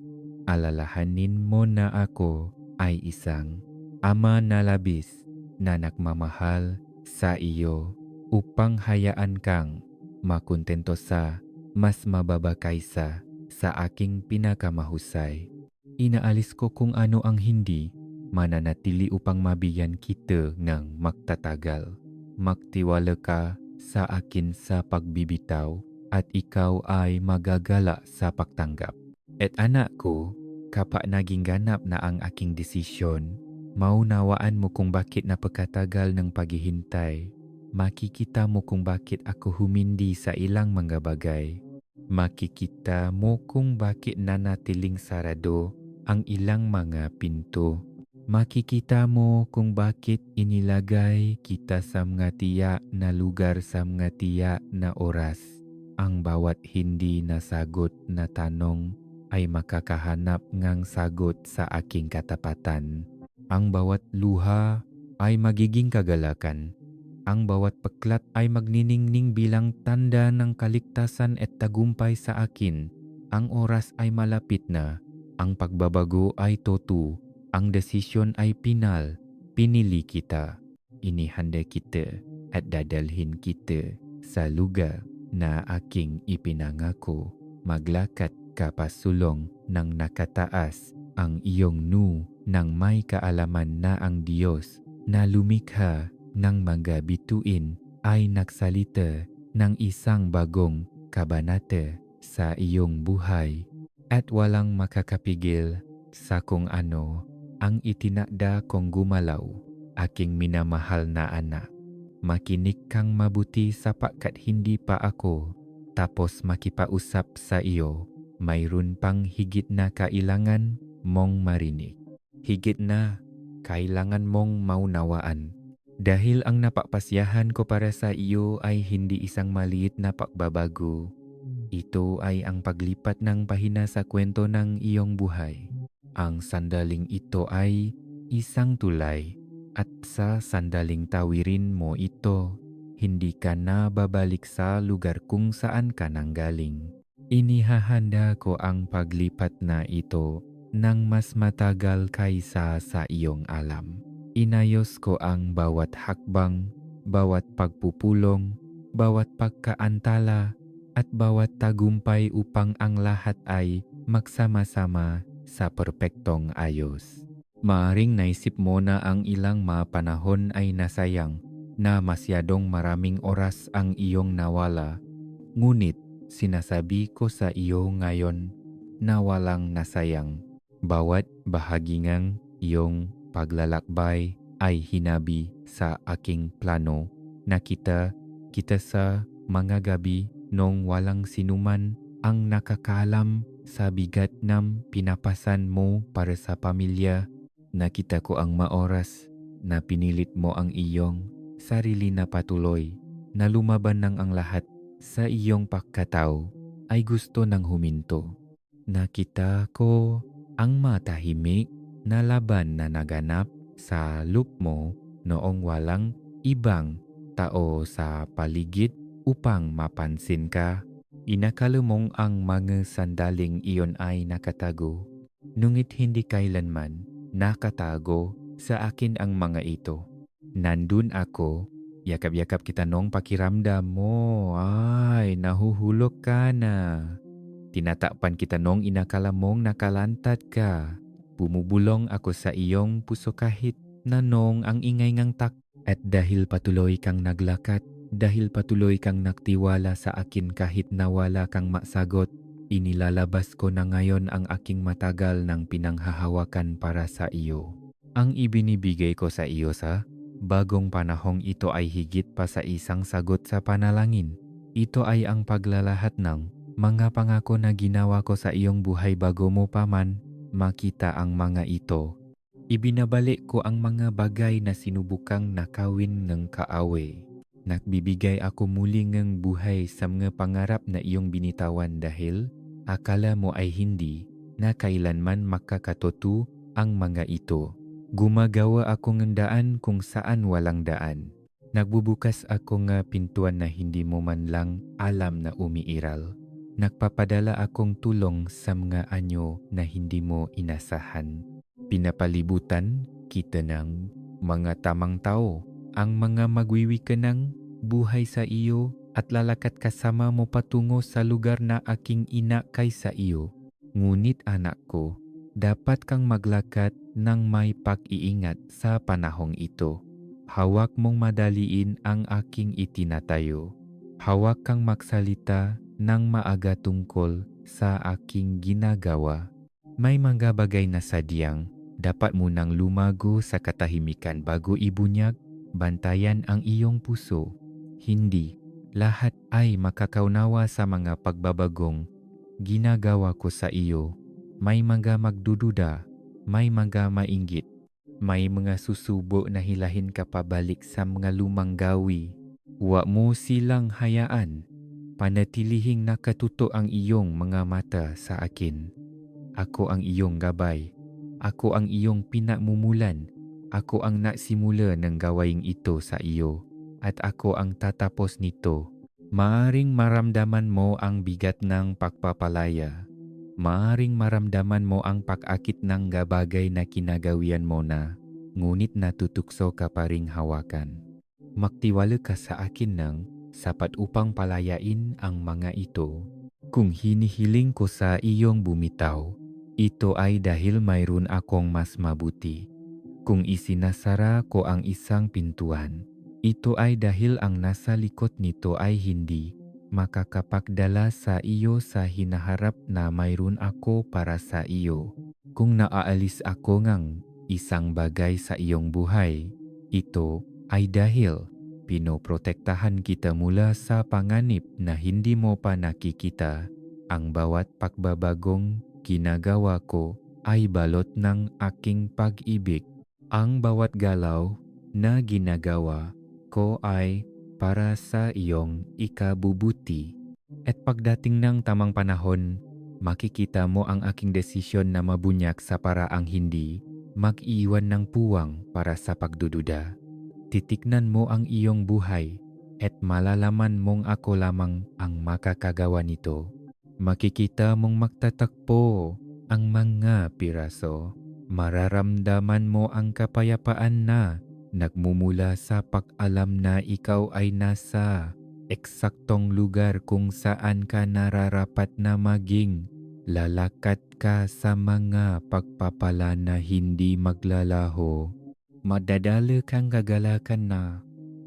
alalahanin mo na ako ay isang ama na labis na nagmamahal sa iyo upang hayaan kang makontento sa mas mababa kaysa sa aking pinakamahusay. Inaalis ko kung ano ang hindi mananatili upang mabigyan kita ng magtatagal. Magtiwala ka sa akin sa pagbibitaw at ikaw ay magagala sa pagtanggap. At anak ko, kapag naging ganap na ang aking desisyon, maunawaan mo kung bakit napakatagal ng paghihintay. Makikita mo kung bakit ako humindi sa ilang mga bagay. Makikita mo kung bakit nanatiling sarado ang ilang mga pinto. Makikita mo kung bakit inilagay kita sa mga tiyak na lugar sa mga tiyak na oras. Ang bawat hindi nasagot na tanong ay makakahanap ngang sagot sa aking katapatan. Ang bawat luha ay magiging kagalakan. Ang bawat peklat ay magniningning bilang tanda ng kaligtasan at tagumpay sa akin. Ang oras ay malapit na. Ang pagbabago ay totoo. Ang desisyon ay pinal. Pinili kita. Inihanda kita at dadalhin kita sa lugar na aking ipinangako. Maglakad ka pasulong ng nakataas ang iyong ng may kaalaman na ang Diyos na lumikha ng mga bituin ay nagsalita ng isang bagong kabanata sa iyong buhay at walang makakapigil sa kung ano ang itinakda kong gumalaw. Aking minamahal na anak, makinig kang mabuti sapagkat hindi pa ako tapos makipausap sa iyo. Mayroon pang higit na kailangan mong marinig. Higit na kailangan mong maunawaan. Dahil ang napapasyahan ko para sa iyo ay hindi isang maliit na pagbabago. Ito ay ang paglipat ng pahina sa kwento ng iyong buhay. Ang sandaling ito ay isang tulay at sa sandaling tawirin mo ito, hindi ka na babalik sa lugar kung saan ka nanggaling. Inihahanda ko ang paglipat na ito ng mas matagal kaysa sa iyong alam. Inayos ko ang bawat hakbang, bawat pagpupulong, bawat pagkaantala, at bawat tagumpay upang ang lahat ay magsama-sama sa perpektong ayos. Maaring naisip mo na ang ilang mga panahon ay nasayang na masyadong maraming oras ang iyong nawala. Ngunit sinasabi ko sa iyo ngayon na walang nasayang. Bawat bahagi ng iyong paglalakbay ay hinabi sa aking plano. Nakita kita sa mga gabi nung walang sinuman ang nakakaalam sa bigat ng pinapasan mo para sa pamilya. Nakita ko ang maoras na pinilit mo ang iyong sarili na patuloy na lumaban ng ang lahat sa iyong pagkatao ay gusto ng huminto. Nakita ko ang matahimik na laban na naganap sa loob mo noong walang ibang tao sa paligid upang mapansin ka. Inakala mong ang mga sandaling iyon ay nakatago, ngunit hindi kailanman nakatago sa akin ang mga ito. Nandun ako, yakap-yakap kita nung pakiramdam mo, ay nahuhulog ka na. Tinatakpan kita nung inakala mong nakalantad ka. Bumubulong ako sa iyong puso kahit na nung ang ingay ngang at dahil patuloy kang naglakad, dahil patuloy kang nagtiwala sa akin kahit nawala kang masagot, inilalabas ko na ngayon ang aking matagal ng pinanghahawakan para sa iyo. Ang ibinibigay ko sa iyo sa bagong panahong ito ay higit pa sa isang sagot sa panalangin. Ito ay ang paglalahat ng mga pangako na ginawa ko sa iyong buhay bago mo pa man makita ang mga ito. Ibinabalik ko ang mga bagay na sinubukang nakawin ng kaaway. Nagbibigay ako muli ng buhay sa mga pangarap na iyong binitawan dahil akala mo ay hindi na kailanman makakatuto ang mga ito. Gumagawa ako ng daan kung saan walang daan. Nagbubukas ako ng pintuan na hindi mo man lang alam na umiiral. Nagpapadala akong tulong sa mga anyo na hindi mo inasahan. Pinapalibutan kita ng mga tamang tao. Ang mga magwiwika ng buhay sa iyo at lalakat kasama mo patungo sa lugar na aking inakay sa iyo. Ngunit anak ko, dapat kang maglakad ng may pag-iingat sa panahong ito. Hawak mong madaliin ang aking itinatayo. Hawak kang magsalita ng maaga tungkol sa aking ginagawa. May mga bagay na sadyang dapat mo nang lumago sa katahimikan bago ibunyag, bantayan ang iyong puso. Hindi lahat ay makakaunawa sa mga pagbabagong ginagawa ko sa iyo. May mga magdududa, may mga mainggit, may mga susubo na hilahin ka pabalik sa mga lumang gawi. Huwag mo silang hayaan. Panatilihing nakatuto ang iyong mga mata sa akin. Ako ang iyong gabay. Ako ang iyong pinagmumulan. Ako ang nagsimula ng gawaing ito sa iyo. At ako ang tatapos nito. Maaring maramdaman mo ang bigat ng pagpapalaya. Maaring maramdaman mo ang pag-akit ng bagay na kinagawian mo na, ngunit natutukso ka pa ring hawakan. Magtiwala ka sa akin ng sapat upang palayain ang mga ito. Kung hinihiling ko sa iyong bumitaw, ito ay dahil mayroon akong mas mabuti. Kung isinasara ko ang isang pintuan, ito ay dahil ang nasa likod nito ay hindi makakapagdala sa iyo sa hinaharap na mayroon ako para sa iyo. Kung naaalis ako ng isang bagay sa iyong buhay, ito ay dahil pinoprotektahan kita mula sa panganib na hindi mo pa nakikita. Ang bawat pagbabagong ginagawa ko ay balot ng aking pag-ibig. Ang bawat galaw na ginagawa ko ay para sa iyong ikabubuti. At pagdating ng tamang panahon, makikita mo ang aking desisyon na mabunyag sa paraang hindi mag-iwan ng puwang para sa pagdududa. Titiknan mo ang iyong buhay at malalaman mong ako lamang ang makakagawa nito. Makikita mong magtatakpo ang mga piraso. Mararamdaman mo ang kapayapaan na nagmumula sa pag-alam na ikaw ay nasa eksaktong lugar kung saan ka nararapat na maging. Lalakad ka sa mga pagpapala na hindi maglalaho. Madadala kang gagalakan na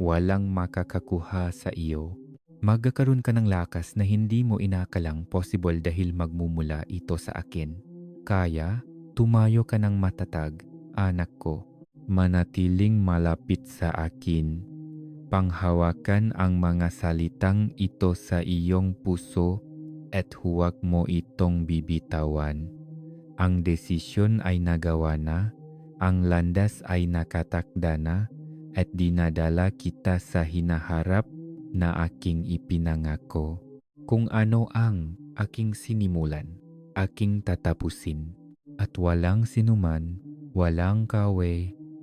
walang makakakuha sa iyo. Magkakaroon ka ng lakas na hindi mo inakalang possible dahil magmumula ito sa akin. Kaya, tumayo ka ng matatag, anak ko. Manatiling malapit sa akin. Panghawakan ang mga salitang ito sa iyong puso at huwag mo itong bibitawan. Ang desisyon ay nagawa na. Ang landas ay nakatakda na at dinadala kita sa hinaharap na aking ipinangako. Kung ano ang aking sinimulan, aking tatapusin. At walang sinuman, walang kawe,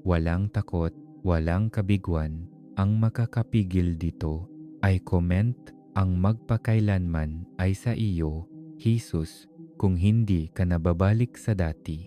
walang takot, walang kabiguan ang makakapigil dito. I comment ang magpakailanman ay sa iyo, Jesus, kung hindi ka nababalik sa dati.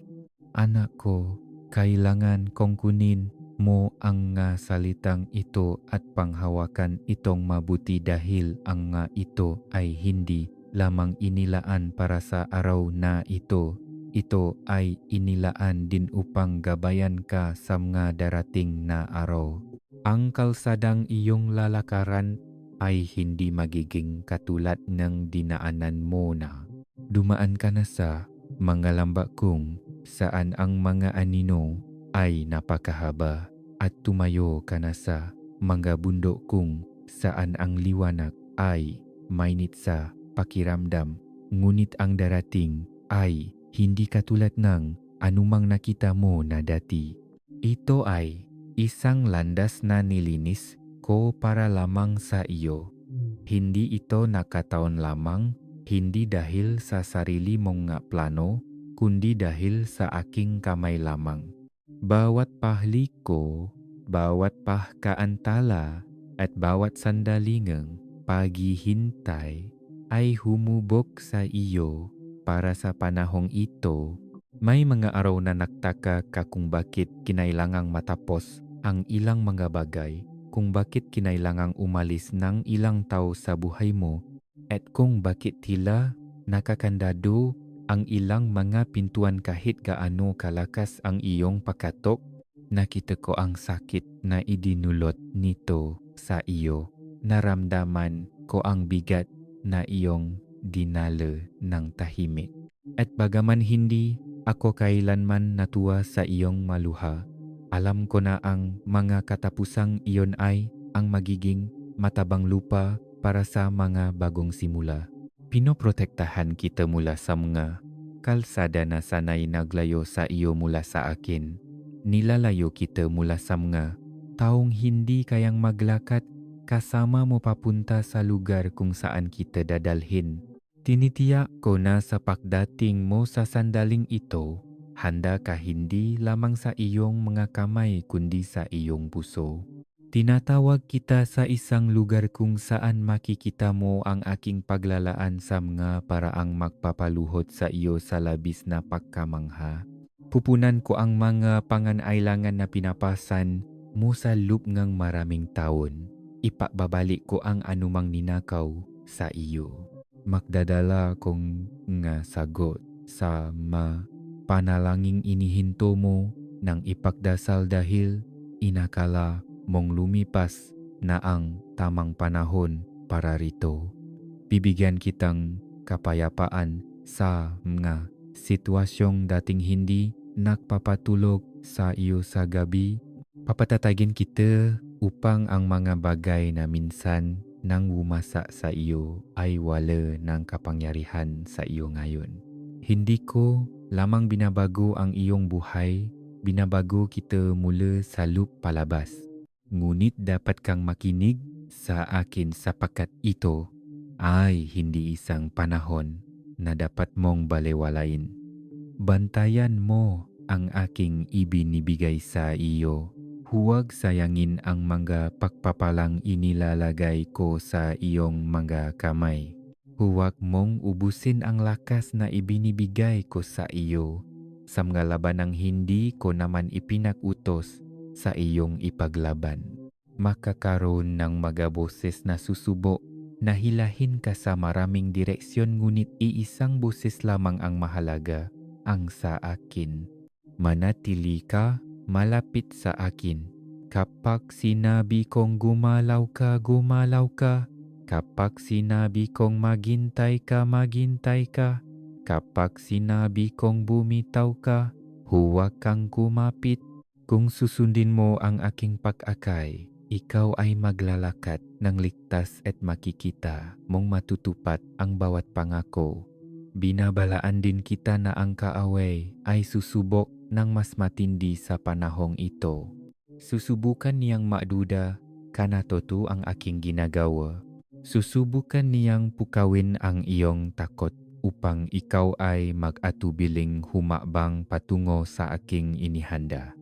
Anak ko, kailangan kong kunin mo ang nga salitang ito at panghawakan itong mabuti dahil ang nga ito ay hindi lamang inilaan para sa araw na ito. Ito ay inilaan din upang gabayan ka sa mga darating na araw. Ang kalsadang iyong lalakaran ay hindi magiging katulad ng dinaanan mo na. Dumaan ka na sa mga lamba kung saan ang mga anino ay napakahaba at tumayo ka na sa mga bundok kung saan ang liwanag ay mainit sa pakiramdam. Ngunit ang darating ay hindi katulad ng anumang nakita mo na dati. Ito ay isang landas na nilinis ko para lamang sa iyo. Hindi ito nakataon lamang, hindi dahil sa sarili mong nga plano, kundi dahil sa aking kamay lamang. Bawat pahliko, bawat pagkaantala, at bawat sandalingang paghihintay ay humubog sa iyo para sa panahong ito. May mga araw na nagtaka ka kung bakit kinailangang matapos ang ilang mga bagay. kung bakit kinailangang umalis ng ilang tao sa buhay mo at kung bakit tila nakakandado ang ilang mga pintuan kahit gaano kalakas ang iyong pagkatok. Nakita ko ang sakit na idinulot nito sa iyo. Naramdaman ko ang bigat na iyong dinala ng tahimik. At bagaman hindi ako kailanman natuwa sa iyong maluha, alam ko na ang mga katapusang iyon ay ang magiging matabang lupa para sa mga bagong simula. Pinoprotektahan kita mula sa mga kalsada na sanay naglayo sa iyo mula sa akin. Nilalayo kita mula sa mga taong hindi kayang maglakad kasama mo papunta sa lugar kung saan kita dadalhin. Tinitiyak ko na sa pagdating mo sa sandaling ito, handa ka hindi lamang sa iyong mga kamay kundi sa iyong puso. Tinatawag kita sa isang lugar kung saan makikita mo ang aking paglalaan sa mga paraang magpapaluhod sa iyo sa labis na pagkamangha. Pupunan ko ang mga pangangailangan na pinapasan mo sa loob ng maraming taon. Ipababalik ko ang anumang ninakaw sa iyo. Magdadala kong nga sagot sa panalangin inihinto mo ng ipagdasal dahil inakala mong lumipas na ang tamang panahon para rito. Bibigyan kitang kapayapaan sa mga sitwasyong dating hindi nagpapatulog sa iyo sa gabi. Papatatagin kita upang ang mga bagay na minsan nang umasa sa iyo ay wala ng kapangyarihan sa iyo ngayon. Hindi ko lamang binabago ang iyong buhay, binabago kita mula sa loob palabas. Ngunit dapat kang makinig sa akin sapagkat ito ay hindi isang panahon na dapat mong balewalain. Bantayan mo ang aking ibinibigay sa iyo. Huwag sayangin ang mga pagpapalang inilalagay ko sa iyong mga kamay. Huwag mong ubusin ang lakas na ibinibigay ko sa iyo sa mga labanang hindi ko naman ipinag-utos sa iyong ipaglaban. Makakaroon ng mga boses na susubo na hilahin ka sa maraming direksyon ngunit iisang boses lamang ang mahalaga, ang sa akin. Manatili ka malapit sa akin. Kapag sinabi kong gumalaw ka, gumalaw ka. Kapag sinabi kong maghintay ka, maghintay ka. Kapag sinabi kong bumitaw ka, huwag kang kumapit. Kung susundin mo ang aking pag-akay, ikaw ay maglalakad ng ligtas at makikita mong matutupad ang bawat pangako. Binabalaan din kita na ang kaaway ay susubok ng mas matindi sa panahong ito. Susubukan niyang maduda kanatoto ang aking ginagawa. Susubukan niyang pukawin ang iyong takot upang ikaw ay mag-atubiling humakbang patungo sa aking inihanda.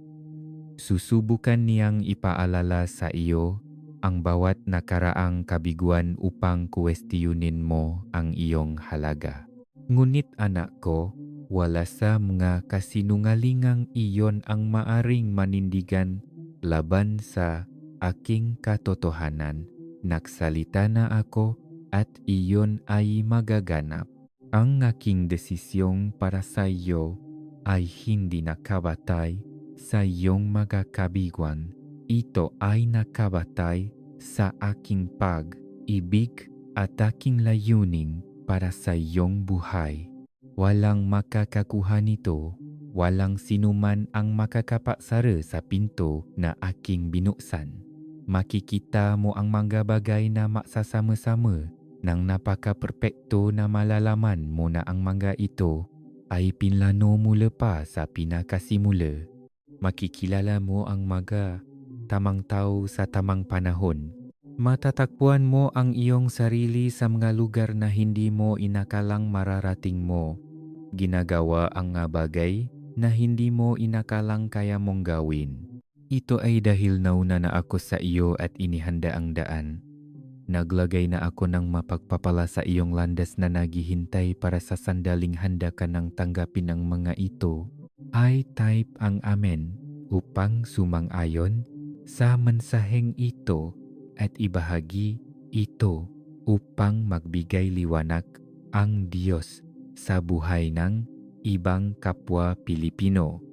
Susubukan niyang ipaalala sa iyo ang bawat nakaraang kabiguan upang kuwestiyunin mo ang iyong halaga. Ngunit anak ko, wala sa mga kasinungalingang iyon ang maaring manindigan laban sa aking katotohanan. Nagsalita na ako at iyon ay magaganap. Ang aking desisyong para sa iyo ay hindi nakabatay sa iyong mga kabiguan. Ito ay nakabatay sa aking pag-ibig at aking layunin para sa iyong buhay. Walang makakakuha nito, walang sinuman ang makakapaksara sa pinto na aking binuksan. Makikita mo ang mga bagay na magsasama-sama nang napaka-perpekto na malalaman mo na ang mga ito ay pinlano mula pa sa pinakasimula. Makikilala mo ang mga tamang tao sa tamang panahon. Matatagpuan mo ang iyong sarili sa mga lugar na hindi mo inakalang mararating mo. Ginagawa ang mga bagay na hindi mo inakalang kaya mong gawin. Ito ay dahil nauna na ako sa iyo at inihanda ang daan. Naglagay na ako ng mapagpapala sa iyong landas na naghihintay para sa sandaling handa ka ng tanggapin ang mga ito. I type ang amen upang sumang-ayon sa mensaheng ito at ibahagi ito upang magbigay liwanag ang Diyos sa buhay ng ibang kapwa Pilipino